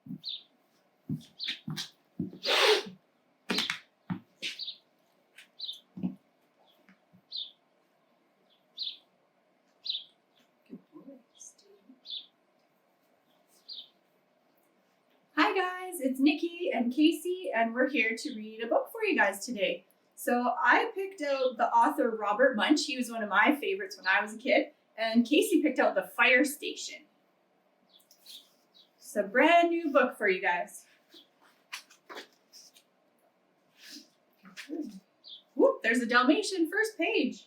Hi guys, it's Nikki and Casey, and we're here to read a book for you guys today. So I picked out the author Robert Munsch. He was one of my favorites when I was a kid, and Casey picked out The Fire Station. It's a brand new book for you guys. Whoop, there's a Dalmatian first page.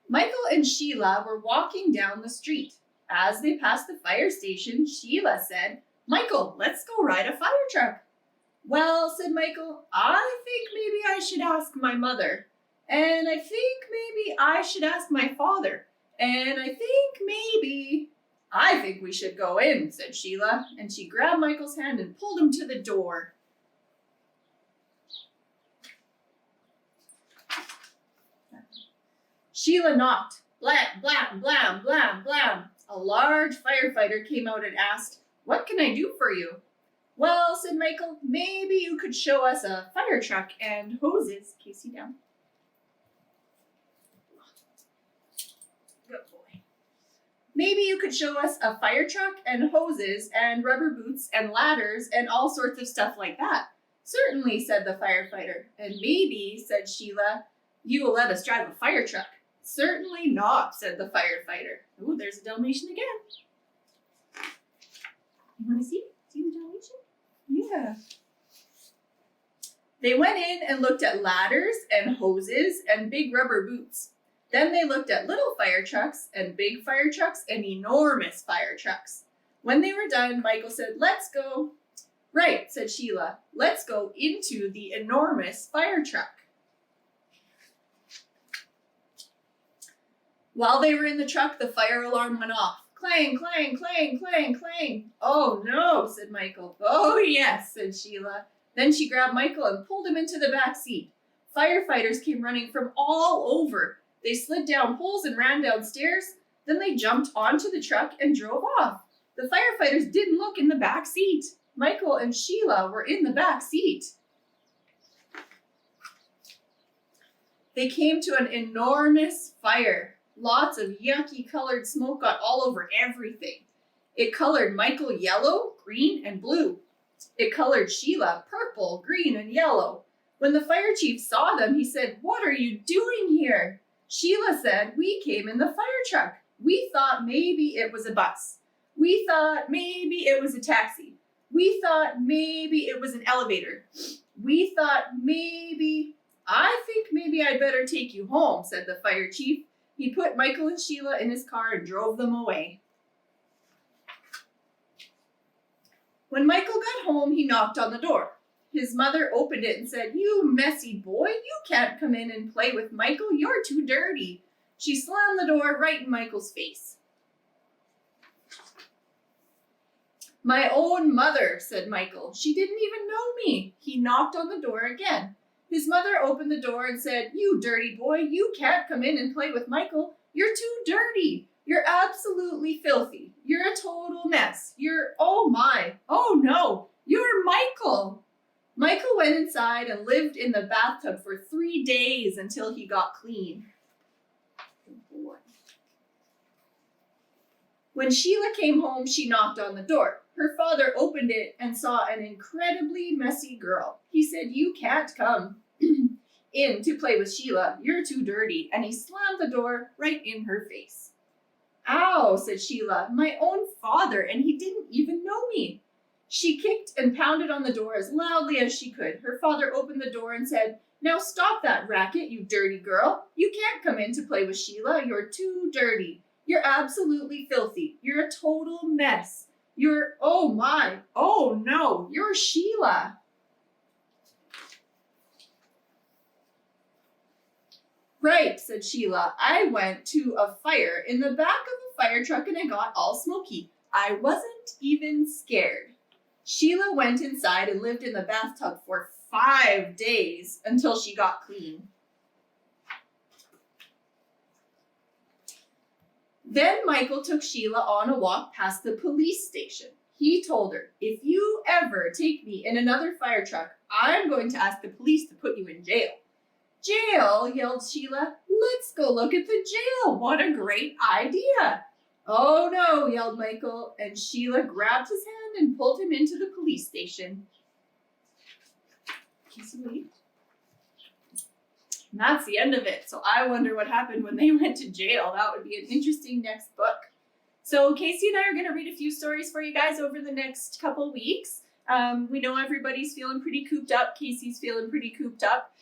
Michael and Sheila were walking down the street. As they passed the fire station, Sheila said, "Michael, let's go ride a fire truck." "Well," said Michael, "I think maybe I should ask my mother. And I think maybe I should ask my father. And I think we should go in," said Sheila. And she grabbed Michael's hand and pulled him to the door. Sheila knocked. Blam, blam, blam, blam, blam. A large firefighter came out and asked, "What can I do for you?" "Well," said Michael, "maybe you could show us a fire truck and hoses." Casey, down. Good boy. "Maybe you could show us a fire truck and hoses and rubber boots and ladders and all sorts of stuff like that." "Certainly," said the firefighter. "And maybe," said Sheila, "you will let us drive a fire truck." "Certainly not," said the firefighter. Ooh, there's a Dalmatian again. You want to see? See the Dalmatian? Yeah. They went in and looked at ladders and hoses and big rubber boots. Then they looked at little fire trucks and big fire trucks and enormous fire trucks. When they were done, Michael said, "Let's go." "Right," said Sheila. "Let's go into the enormous fire truck." While they were in the truck, the fire alarm went off. Clang, clang, clang, clang, clang. "Oh no," said Michael. "Oh yes," said Sheila. Then she grabbed Michael and pulled him into the back seat. Firefighters came running from all over. They slid down poles and ran downstairs. Then they jumped onto the truck and drove off. The firefighters didn't look in the back seat. Michael and Sheila were in the back seat. They came to an enormous fire. Lots of yucky colored smoke got all over everything. It colored Michael yellow, green, and blue. It colored Sheila purple, green, and yellow. When the fire chief saw them, he said, "What are you doing here?" Sheila said, "We came in the fire truck. We thought maybe it was a bus. We thought maybe it was a taxi. We thought maybe it was an elevator. We thought I think maybe I'd better take you home," said the fire chief. He put Michael and Sheila in his car and drove them away. When Michael got home, he knocked on the door. His mother opened it and said, "You messy boy, you can't come in and play with Michael. You're too dirty." She slammed the door right in Michael's face. "My own mother," said Michael. "She didn't even know me." He knocked on the door again. His mother opened the door and said, "You dirty boy, you can't come in and play with Michael. You're too dirty. You're absolutely filthy. You're a total mess. Oh my, oh no, you're Michael." Michael went inside and lived in the bathtub for 3 days until he got clean. Good boy. When Sheila came home, she knocked on the door. Her father opened it and saw an incredibly messy girl. He said, "You can't come in to play with Sheila. You're too dirty." And he slammed the door right in her face. "Ow," said Sheila, "my own father, and he didn't even know me." She kicked and pounded on the door as loudly as she could. Her father opened the door and said, "Now stop that racket, you dirty girl. You can't come in to play with Sheila. You're too dirty. You're absolutely filthy. You're a total mess. Oh my, oh no, you're Sheila." "Right," said Sheila. "I went to a fire in the back of a fire truck and it got all smoky. I wasn't even scared." Sheila went inside and lived in the bathtub for 5 days until she got clean. Then Michael took Sheila on a walk past the police station. He told her, if you ever take me in another fire truck, I'm going to ask the police to put you in jail. Jail, yelled Sheila. Let's go look at the jail. What a great idea. Oh no, yelled Michael, and Sheila grabbed his hand and pulled him into the police station. And that's the end of it. So I wonder what happened when they went to jail. That would be an interesting next book. So Casey and I are going to read a few stories for you guys over the next couple weeks. We know everybody's feeling pretty cooped up. Casey's feeling pretty cooped up.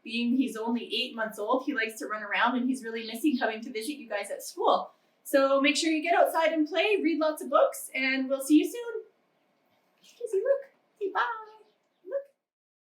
Being he's only 8 months old, he likes to run around and he's really missing coming to visit you guys at school. So make sure you get outside and play, read lots of books, and we'll see you soon. Casey, look. Say bye.